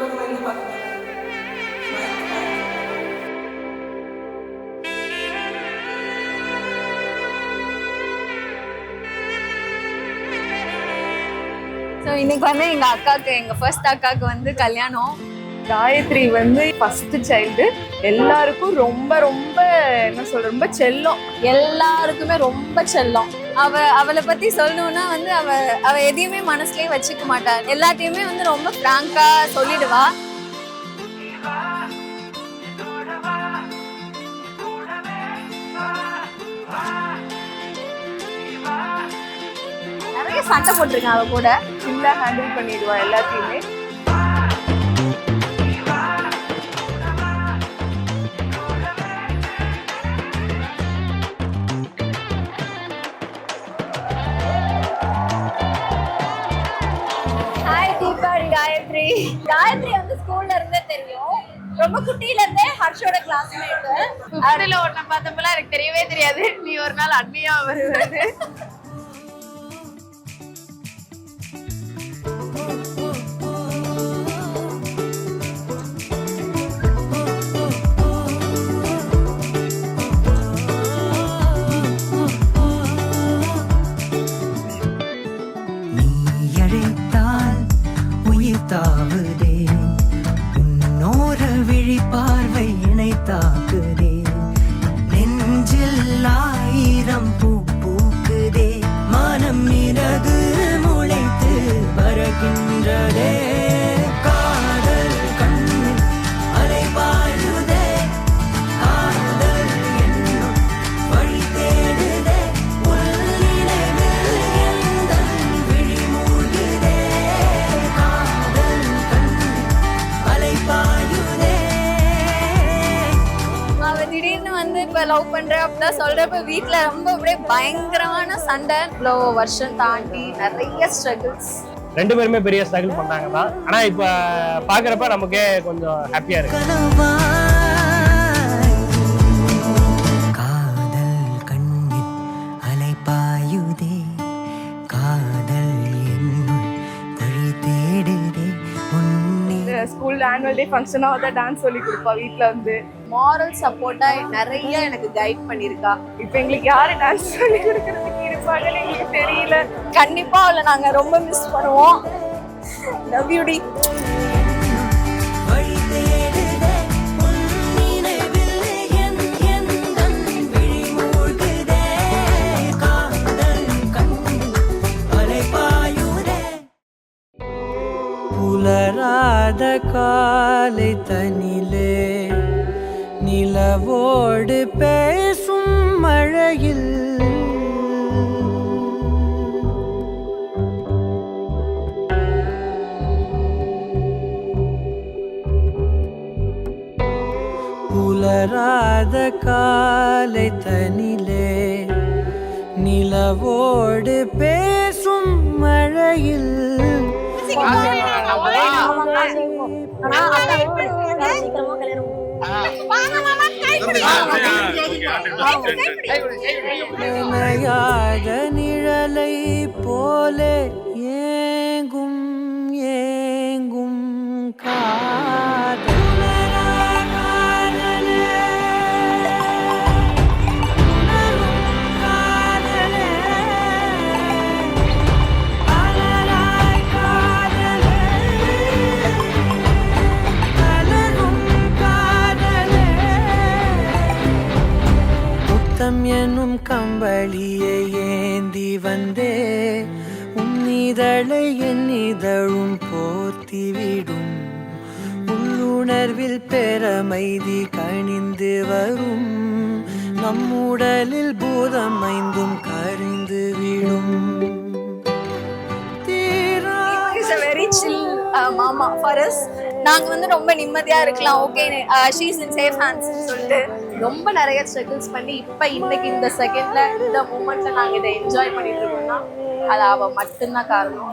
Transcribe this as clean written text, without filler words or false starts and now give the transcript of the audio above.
So இன்னைக்கு வந்து எங்க ஃபர்ஸ்ட் அக்காவுக்கு வந்து கல்யாணம். காயத்ரி வந்து ஃபர்ஸ்ட் சைல்டு, எல்லாருக்கும் ரொம்ப ரொம்ப என்ன சொல்ற ரொம்ப செல்லம், எல்லாருக்குமே ரொம்ப செல்லம். அவளை பத்தி சொல்லணும்னா வந்து அவ எதையுமே மனசுலயே வச்சுக்க மாட்டா, எல்லாத்தையுமே வந்து ரொம்ப பிராங்கா சொல்லிடுவா. நிறைய சண்டை போட்டிருக்கேன் அவ கூட, சில்லா ஹேண்டில் பண்ணிடுவா எல்லாத்தையுமே. Hi Deepa and Gayathri. காயத்ரி வந்து ஸ்கூல்ல இருந்தே தெரியும், ரொம்ப குட்டியில இருந்தே ஹர்ஷோட கிளாஸ்மேட். அதுல ஒன்ன பார்த்தப்பெல்லாம் எனக்கு தெரியவே தெரியாது, நீ ஒரு நாள் அண்ணியா வருவது. தாவுதே உன்னோர விழி பார்வை இணைத்தாக்குதே, நெஞ்சில் ஆயிரம் பூ பூக்குதே, மனம் இறகு முளைத்து பறக்கின்றதே, காதல் கண்ணில் அலைபாயுதே, காதல் என்னும் வழி தேடுதே, உள்ளினைவில் எந்தன் விழி மூழ்குதே, அவ திடீர்னு வந்து இப்ப லவ் பண்ற அப்படிதான் சொல்றப்ப வீட்டுல ரொம்ப அப்படியே பயங்கரமான சண்டை. இவ்வளோ வருஷம் தாண்டி நிறைய ஸ்ட்ரகிள்ஸ். ரெண்டு பேருமே பெரிய ஸ்ட்ரகிள் பண்ணாங்க தான். ஆனா இப்ப பாக்குறப்ப நமக்கே கொஞ்சம் ஹாப்பியா இருக்கு. காதல் கண்ணில் அலைபாயுதே, காதல் என்னுள் வழி தேடுதே, ஸ்கூல் ஆனுவல் டே ஃபங்க்ஷனா தான் டான்ஸ் சொல்லி கொடுப்பா வீட்டுல வந்து. மாரல் சப்போர்ட்டா நிறைய எனக்கு கைட் பண்ணிருக்கா. இப்ப எங்களுக்கு யாரு டான்ஸ் சொல்லி கொடுக்கறதுக்கு இருப்பாங்கன்னு எங்களுக்கு தெரியல. கண்டிப்பா அவளை நாங்க ரொம்ப மிஸ் பண்ணுவோம். லவ் யூ டி. வழி தேடுதே, உள்ளினைவில் எந்தன் விழி மூழ்குதே, காதல் கண்ணில் அலைபாயுதே. புலராத காலை தனிலே நிலவோடு பேசும் மழையில், புலராத காலை தனிலே நிலவோடு பேசும் மழையில், நனையாத நிழலை போலே ஏங்கும் ஏங்கும் காதல், என்னும் கம்பளியை ஏந்தி வந்தே, உன்னிதழை என்னிதழும் போர்த்திவிடும், உள்ளுணர்வில் பெறமைதி கணிந்து வரும், நம்முடலில் பூதம் ஐந்தும் கரைந்து விடும். வெரி சில் மாமா ஃபார் அஸ். நாங்க வந்து ரொம்ப நிம்மதியா இருக்கலாம், okay she is in safe hands சொல்லிட்டு ரொம்ப நிறைய ஸ்ட்ரகிள்ஸ் பண்ணி இப்ப இன்னைக்கு இந்த செகண்ட்ல இந்த மூமெண்ட்ல நாங்க இதை என்ஜாய் பண்ணிட்டு இருக்கோம்னா அது அவ மட்டும்தான் காரணம்.